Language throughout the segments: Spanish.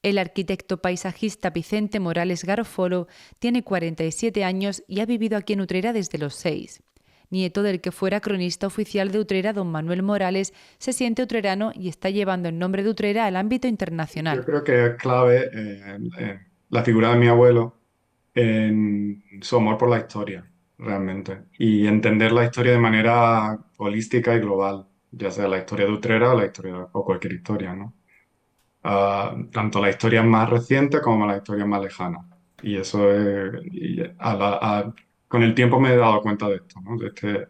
El arquitecto paisajista Vicente Morales Garofolo tiene 47 años y ha vivido aquí en Utrera desde los 6. Nieto del que fuera cronista oficial de Utrera, don Manuel Morales, se siente utrerano y está llevando el nombre de Utrera al ámbito Yo internacional. creo que es clave la figura de mi abuelo en su amor por la historia, realmente, y entender la historia de manera holística y global, ya sea la historia de Utrera o la historia o cualquier historia, ¿no? Tanto la historia más reciente como la historia más lejana. Y eso es, con el tiempo me he dado cuenta de esto, ¿no?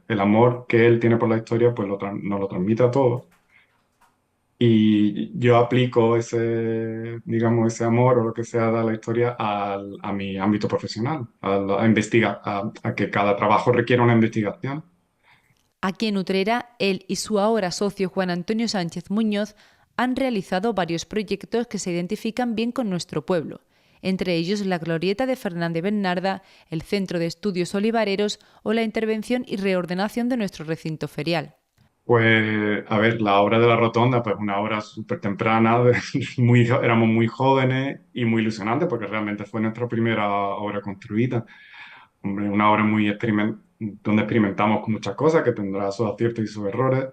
El amor que él tiene por la historia, pues nos lo transmite a todos. Y yo aplico ese, digamos, ese amor o lo que sea de la historia a mi ámbito profesional, a que cada trabajo requiera una investigación. Aquí en Utrera, él y su ahora socio Juan Antonio Sánchez Muñoz han realizado varios proyectos que se identifican bien con nuestro pueblo, entre ellos la Glorieta de Fernández Bernarda, el Centro de Estudios Olivareros o la intervención y reordenación de nuestro recinto ferial. Pues, a ver, la obra de la Rotonda, pues una obra súper temprana, éramos muy jóvenes y muy ilusionantes porque realmente fue nuestra primera obra construida. Hombre, una obra donde experimentamos con muchas cosas, que tendrá sus aciertos y sus errores,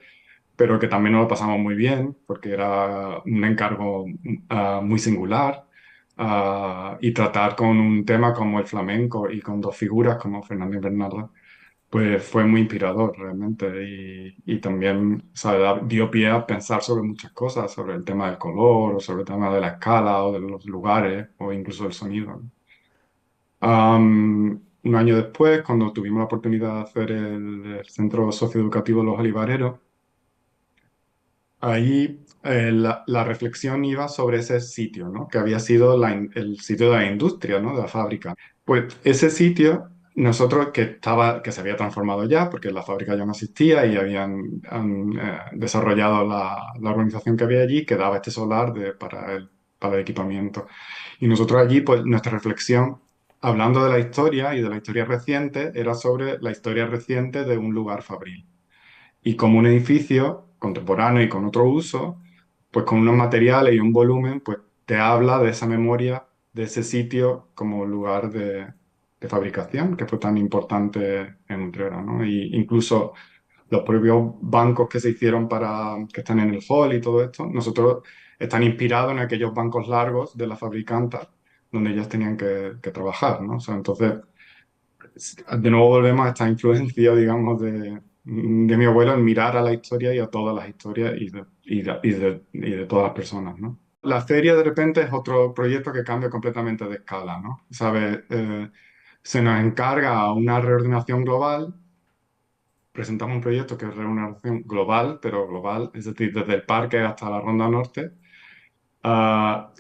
pero que también nos lo pasamos muy bien porque era un encargo muy singular, y tratar con un tema como el flamenco y con dos figuras como Fernández Bernardo pues fue muy inspirador realmente y también, ¿sabe? Dio pie a pensar sobre muchas cosas, sobre el tema del color o sobre el tema de la escala o de los lugares o incluso del sonido, ¿no? Un año después, cuando tuvimos la oportunidad de hacer el Centro Socioeducativo Los Olivareros, ahí la reflexión iba sobre ese sitio, ¿no? Que había sido el sitio de la industria, ¿no? De la fábrica. Pues ese sitio, nosotros que se había transformado ya, porque la fábrica ya no existía y han desarrollado la organización que había allí, que daba este solar para el equipamiento. Y nosotros allí, pues nuestra reflexión, hablando de la historia y de la historia reciente, era sobre la historia reciente de un lugar fabril y como un edificio contemporáneo y con otro uso, pues con unos materiales y un volumen, pues te habla de esa memoria, de ese sitio como lugar de fabricación que fue tan importante en Utrera, ¿no? Y incluso los propios bancos que se hicieron que están en el hall y todo esto, nosotros están inspirados en aquellos bancos largos de las fabricantes donde ellas tenían que trabajar, ¿no? O sea, entonces de nuevo volvemos a esta influencia, digamos, de mi abuelo en mirar a la historia y a todas las historias y de todas las personas, ¿no? La feria de repente es otro proyecto que cambia completamente de escala, ¿no? ¿Sabes? Se nos encarga una reordenación global, presentamos un proyecto que es reordenación global, pero global, es decir, desde el parque hasta la Ronda Norte, ah,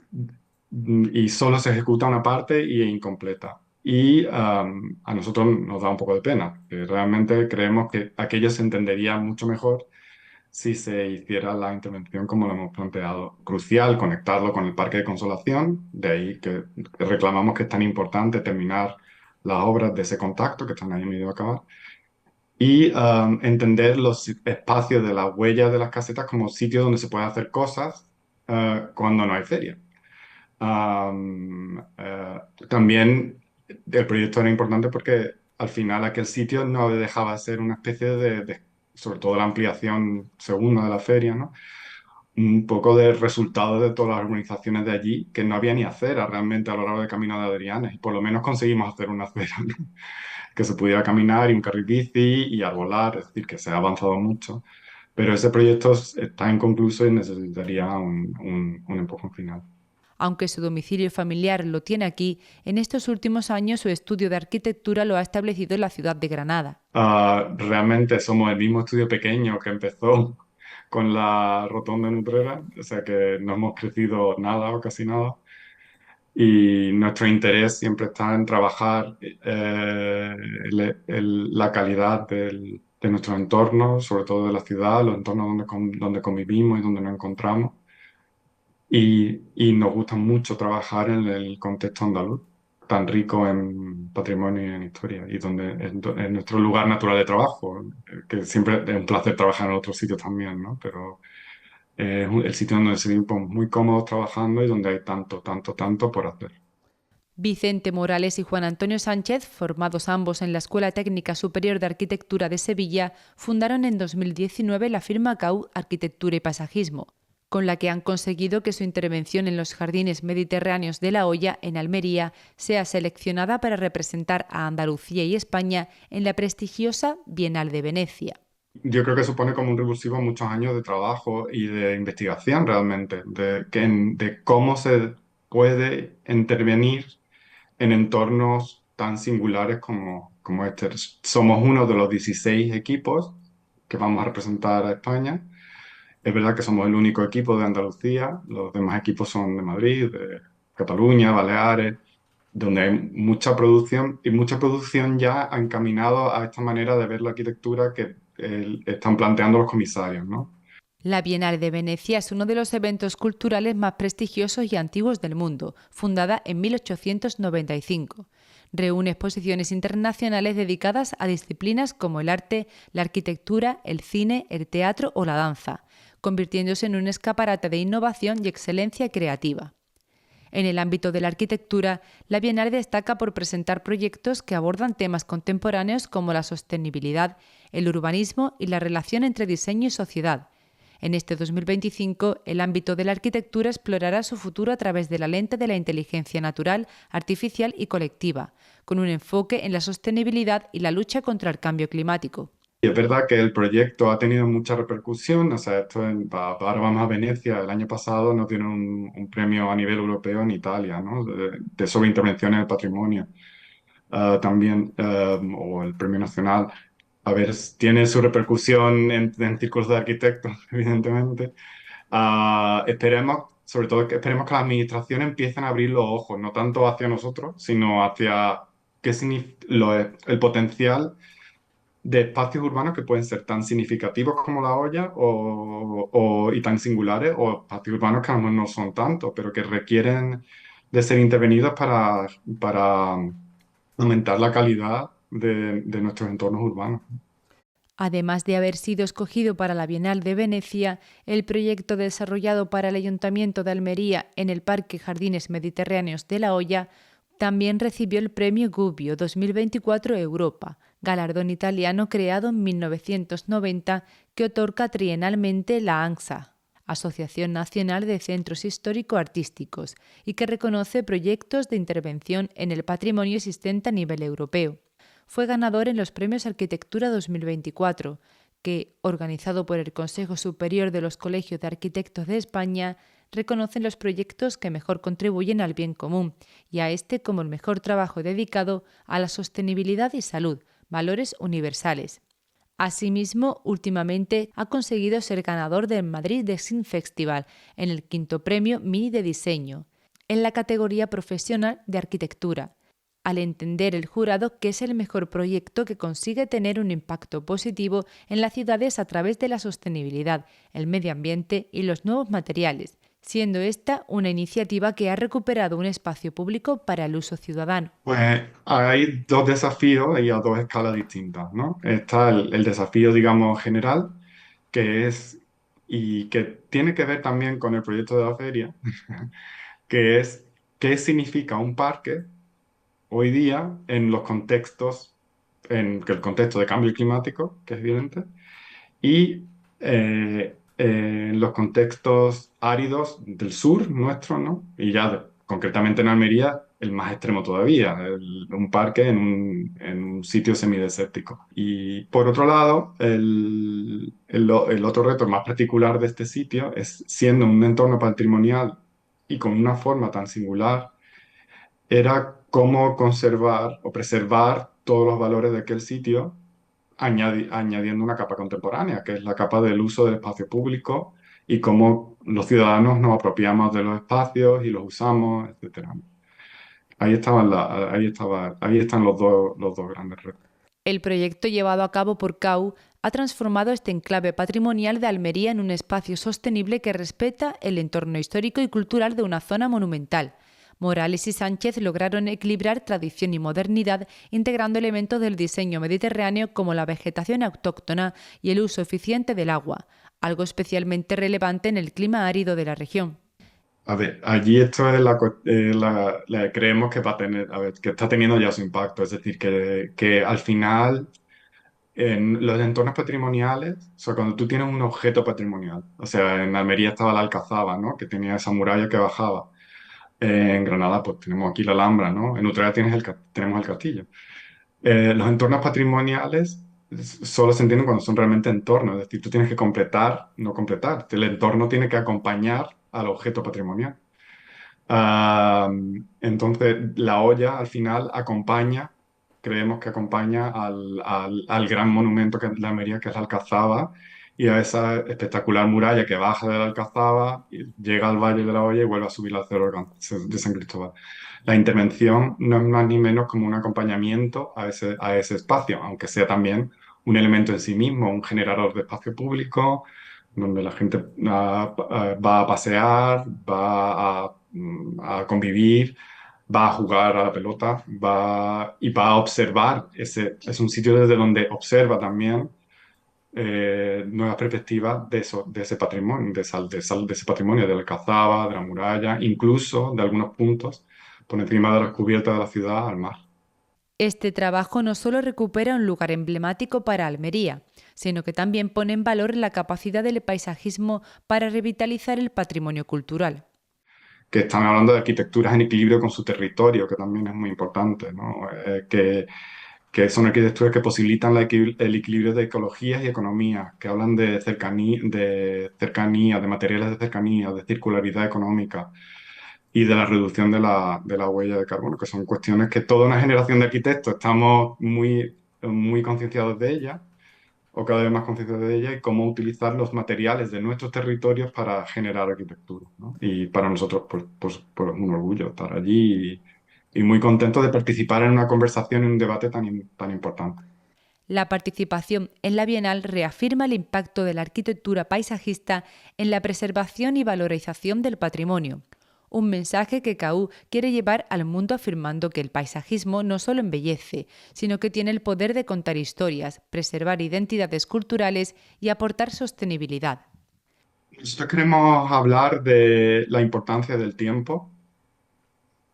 y solo se ejecuta una parte y es incompleta. Y a nosotros nos da un poco de pena, que realmente creemos que aquello se entendería mucho mejor si se hiciera la intervención como lo hemos planteado. Crucial conectarlo con el Parque de Consolación, de ahí que reclamamos que es tan importante terminar las obras de ese contacto que están ahí en medio de acabar. Y entender los espacios de las huellas de las casetas como sitios donde se puede hacer cosas cuando no hay feria. También el proyecto era importante porque al final aquel sitio no dejaba de ser una especie sobre todo la ampliación segunda de la feria, ¿no? Un poco de resultado de todas las organizaciones de allí que no había ni acera realmente a lo largo del Camino de Adrianes y por lo menos conseguimos hacer una acera, ¿no? Que se pudiera caminar y un carril bici y arbolar, es decir, que se ha avanzado mucho, pero ese proyecto está inconcluso y necesitaría un empujón final. Aunque su domicilio familiar lo tiene aquí, en estos últimos años su estudio de arquitectura lo ha establecido en la ciudad de Granada. Realmente somos el mismo estudio pequeño que empezó con la Rotonda en Utrera, o sea que no hemos crecido nada o casi nada. Y nuestro interés siempre está en trabajar la calidad de nuestros entornos, sobre todo de la ciudad, los entornos donde convivimos y donde nos encontramos. Y nos gusta mucho trabajar en el contexto andaluz, tan rico en patrimonio y en historia, y donde es nuestro lugar natural de trabajo, que siempre es un placer trabajar en otros sitios también, ¿no? Pero el sitio donde nos sentimos muy cómodos trabajando y donde hay tanto, tanto, tanto por hacer. Vicente Morales y Juan Antonio Sánchez, formados ambos en la Escuela Técnica Superior de Arquitectura de Sevilla, fundaron en 2019 la firma CAU Arquitectura y Paisajismo, con la que han conseguido que su intervención en los jardines mediterráneos de La Hoya, en Almería, sea seleccionada para representar a Andalucía y España en la prestigiosa Bienal de Venecia. Yo creo que supone como un revulsivo muchos años de trabajo y de investigación realmente, de cómo se puede intervenir en entornos tan singulares como este. Somos uno de los 16 equipos que vamos a representar a España. Es verdad que somos el único equipo de Andalucía, los demás equipos son de Madrid, de Cataluña, Baleares, donde hay mucha producción y mucha producción ya encaminado a esta manera de ver la arquitectura que están planteando los comisarios, ¿no? La Bienal de Venecia es uno de los eventos culturales más prestigiosos y antiguos del mundo, fundada en 1895. Reúne exposiciones internacionales dedicadas a disciplinas como el arte, la arquitectura, el cine, el teatro o la danza, convirtiéndose en un escaparate de innovación y excelencia creativa. En el ámbito de la arquitectura, la Bienal destaca por presentar proyectos que abordan temas contemporáneos como la sostenibilidad, el urbanismo y la relación entre diseño y sociedad. En este 2025, el ámbito de la arquitectura explorará su futuro a través de la lente de la inteligencia natural, artificial y colectiva, con un enfoque en la sostenibilidad y la lucha contra el cambio climático. Y es verdad que el proyecto ha tenido mucha repercusión, o sea, ahora vamos a Venecia, el año pasado nos dieron un premio a nivel europeo en Italia, ¿no? Sobre intervención en el patrimonio. También, o el premio nacional. A ver, tiene su repercusión en círculos de arquitectos, evidentemente. Esperemos, sobre todo, que esperemos que las administraciones empiecen a abrir los ojos, no tanto hacia nosotros, sino hacia el potencial de espacios urbanos que pueden ser tan significativos como La Hoya y tan singulares, o espacios urbanos que a lo mejor no son tanto, pero que requieren de ser intervenidos para aumentar la calidad de nuestros entornos urbanos. Además de haber sido escogido para la Bienal de Venecia, el proyecto desarrollado para el Ayuntamiento de Almería en el Parque Jardines Mediterráneos de La Hoya también recibió el Premio Gubbio 2024 Europa, galardón italiano creado en 1990 que otorga trienalmente la ANCSA, Asociación Nacional de Centros Histórico-Artísticos, y que reconoce proyectos de intervención en el patrimonio existente a nivel europeo. Fue ganador en los Premios Arquitectura 2024, que, organizado por el Consejo Superior de los Colegios de Arquitectos de España, reconocen los proyectos que mejor contribuyen al bien común y a este como el mejor trabajo dedicado a la sostenibilidad y salud, valores universales. Asimismo, últimamente ha conseguido ser ganador del Madrid Design Festival en el 5º Premio Mini de Diseño, en la categoría profesional de arquitectura, al entender el jurado que es el mejor proyecto que consigue tener un impacto positivo en las ciudades a través de la sostenibilidad, el medio ambiente y los nuevos materiales, siendo esta una iniciativa que ha recuperado un espacio público para el uso ciudadano. Pues hay dos desafíos y a dos escalas distintas, ¿no? Está el desafío, digamos, general, que es, y que tiene que ver también con el proyecto de la feria, que es qué significa un parque hoy día en los contextos, en el contexto de cambio climático, que es evidente, y en los contextos áridos del sur nuestro, ¿no? Y ya concretamente en Almería, el más extremo todavía, un parque en un sitio semidesértico. Y por otro lado, el otro reto más particular de este sitio es, siendo un entorno patrimonial y con una forma tan singular, era cómo conservar o preservar todos los valores de aquel sitio añadiendo una capa contemporánea, que es la capa del uso del espacio público y cómo los ciudadanos nos apropiamos de los espacios y los usamos, etcétera. Ahí están los dos grandes retos. El proyecto llevado a cabo por CAU ha transformado este enclave patrimonial de Almería en un espacio sostenible que respeta el entorno histórico y cultural de una zona monumental. Morales y Sánchez lograron equilibrar tradición y modernidad, integrando elementos del diseño mediterráneo como la vegetación autóctona y el uso eficiente del agua, algo especialmente relevante en el clima árido de la región. A ver, allí esto es creemos que va a tener, a ver, que está teniendo ya su impacto, es decir, que al final en los entornos patrimoniales, o sea, cuando tú tienes un objeto patrimonial, o sea, en Almería estaba la Alcazaba, ¿no? Que tenía esa muralla que bajaba. En Granada, pues tenemos aquí la Alhambra, ¿no? En Utrera tenemos el castillo. Los entornos patrimoniales solo se entienden cuando son realmente entornos, es decir, tú tienes que completar, no completar, el entorno tiene que acompañar al objeto patrimonial. Ah, entonces, la olla al final acompaña, creemos que acompaña al gran monumento que es la Almería, que es la Alcazaba, y a esa espectacular muralla que baja de la Alcazaba, y llega al Valle de la Olla y vuelve a subir al Cerro de San Cristóbal. La intervención no es más ni menos como un acompañamiento a ese espacio, aunque sea también un elemento en sí mismo, un generador de espacio público, donde la gente va a pasear, a convivir, va a jugar a la pelota, y va a observar. Es un sitio desde donde observa también nuevas perspectivas de ese patrimonio, de ese patrimonio, de la Alcazaba, de la muralla, incluso de algunos puntos por encima de las cubiertas de la ciudad al mar. Este trabajo no solo recupera un lugar emblemático para Almería, sino que también pone en valor la capacidad del paisajismo para revitalizar el patrimonio cultural. Que están hablando de arquitecturas en equilibrio con su territorio, que también es muy importante, ¿no? Que son arquitecturas que posibilitan el equilibrio de ecologías y economías, que hablan de materiales de cercanía, de circularidad económica y de la reducción de la huella de carbono, que son cuestiones que toda una generación de arquitectos estamos muy concienciados de ellas, o cada vez más concienciados de ellas, y cómo utilizar los materiales de nuestros territorios para generar arquitectura, ¿no? Y para nosotros, pues un orgullo estar allí y muy contento de participar en una conversación, en un debate tan importante. La participación en la Bienal reafirma el impacto de la arquitectura paisajista en la preservación y valorización del patrimonio, un mensaje que CAU quiere llevar al mundo afirmando que el paisajismo no solo embellece, sino que tiene el poder de contar historias, preservar identidades culturales y aportar sostenibilidad. Nosotros queremos hablar de la importancia del tiempo,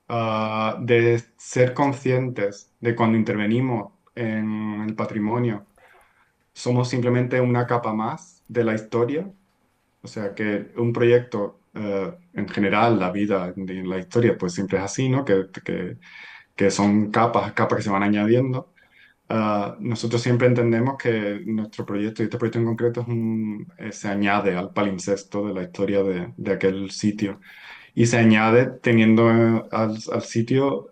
de ser conscientes de cuando intervenimos en el patrimonio, somos simplemente una capa más de la historia. O sea que un proyecto, en general, la vida en la historia, pues siempre es así, ¿no? Que son capas que se van añadiendo. Nosotros siempre entendemos que nuestro proyecto, y este proyecto en concreto, se añade al palincesto de la historia de aquel sitio. Y se añade teniendo al sitio,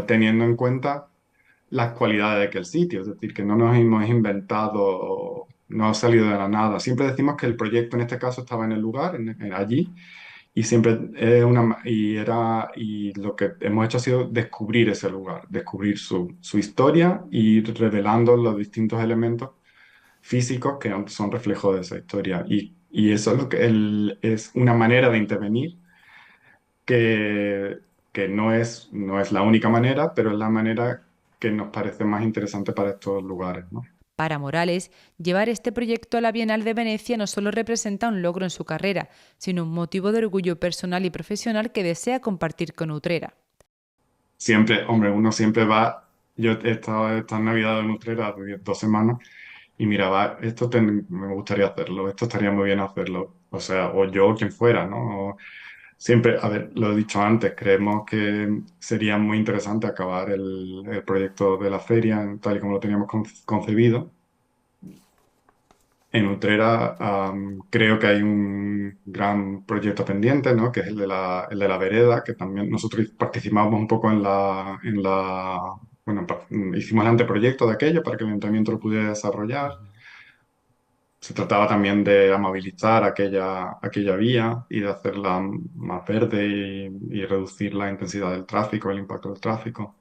teniendo en cuenta las cualidades de aquel sitio, es decir, que no nos hemos inventado, no ha salido de la nada. Siempre decimos que el proyecto en este caso estaba en el lugar, allí, y siempre y lo que hemos hecho ha sido descubrir ese lugar, descubrir su historia y ir revelando los distintos elementos físicos que son reflejos de esa historia. Y eso es lo que es una manera de intervenir que, que no es la única manera, pero es la manera que nos parece más interesante para estos lugares, ¿no? Para Morales, llevar este proyecto a la Bienal de Venecia no solo representa un logro en su carrera, sino un motivo de orgullo personal y profesional que desea compartir con Utrera. Siempre, hombre, uno siempre va. Yo he estado esta Navidad en Utrera hace 2 semanas y miraba, me gustaría hacerlo, esto estaría muy bien hacerlo. O sea, o yo o quien fuera, ¿no? Siempre, a ver, lo he dicho antes, creemos que sería muy interesante acabar el proyecto de la feria tal y como lo teníamos concebido. En Utrera, creo que hay un gran proyecto pendiente, ¿no? Que es el de la vereda, que también nosotros participamos un poco bueno, hicimos el anteproyecto de aquello para que el ayuntamiento lo pudiera desarrollar. Se trataba también de amabilizar aquella vía y de hacerla más verde y reducir la intensidad del tráfico, el impacto del tráfico.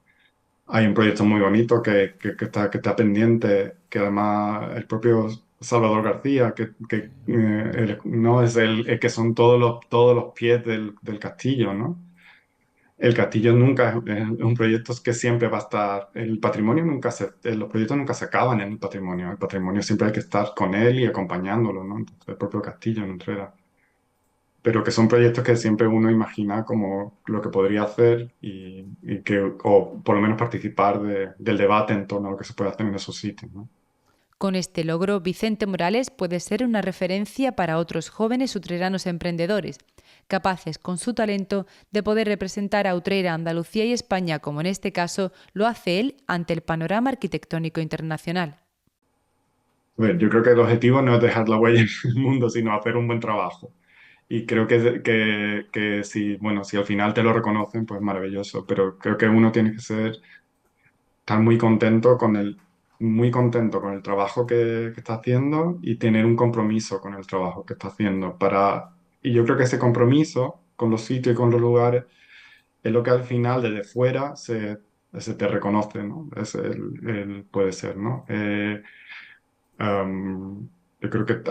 Hay un proyecto muy bonito que está pendiente, que además el propio Salvador García, no es el que son todos los pies del castillo, ¿no? El castillo nunca es un proyecto que siempre va a estar, el patrimonio nunca los proyectos nunca se acaban en el patrimonio siempre hay que estar con él y acompañándolo, ¿no? Entonces, el propio castillo en Utrera. Pero que son proyectos que siempre uno imagina como lo que podría hacer y que, o por lo menos participar del debate en torno a lo que se puede hacer en esos sitios, ¿no? Con este logro, Vicente Morales puede ser una referencia para otros jóvenes utreranos emprendedores, capaces con su talento de poder representar a Utrera, Andalucía y España, como en este caso lo hace él ante el panorama arquitectónico internacional. A ver, yo creo que el objetivo no es dejar la huella en el mundo, sino hacer un buen trabajo. Y creo que si, bueno, si al final te lo reconocen, pues maravilloso. Pero creo que uno tiene que estar muy contento con el trabajo que está haciendo y tener un compromiso con el trabajo que está haciendo. Y yo creo que ese compromiso con los sitios y con los lugares es lo que al final, desde fuera, se te reconoce, ¿no? Puede ser, ¿no? Yo creo que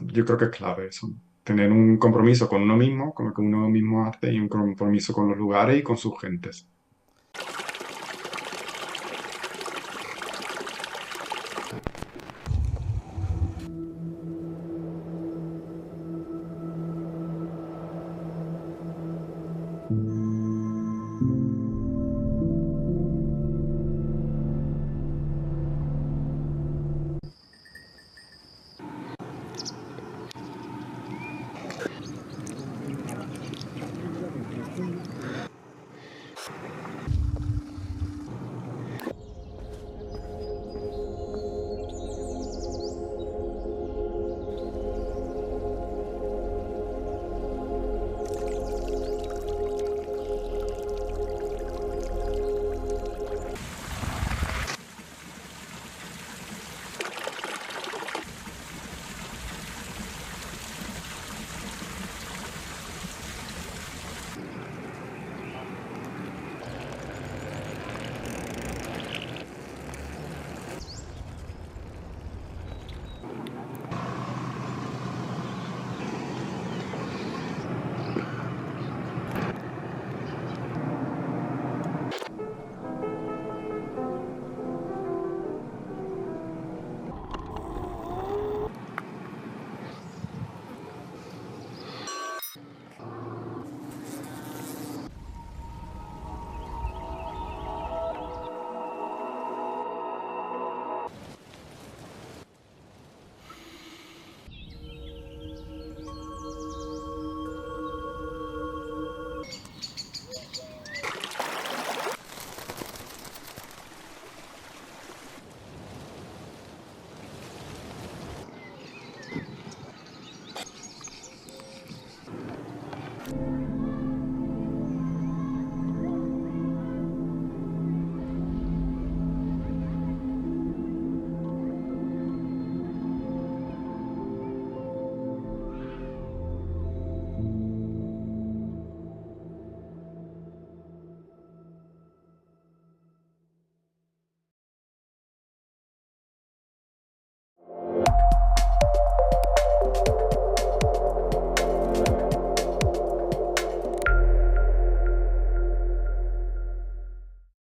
yo creo que es clave eso, ¿no? Tener un compromiso con uno mismo, con lo que uno mismo hace y un compromiso con los lugares y con sus gentes.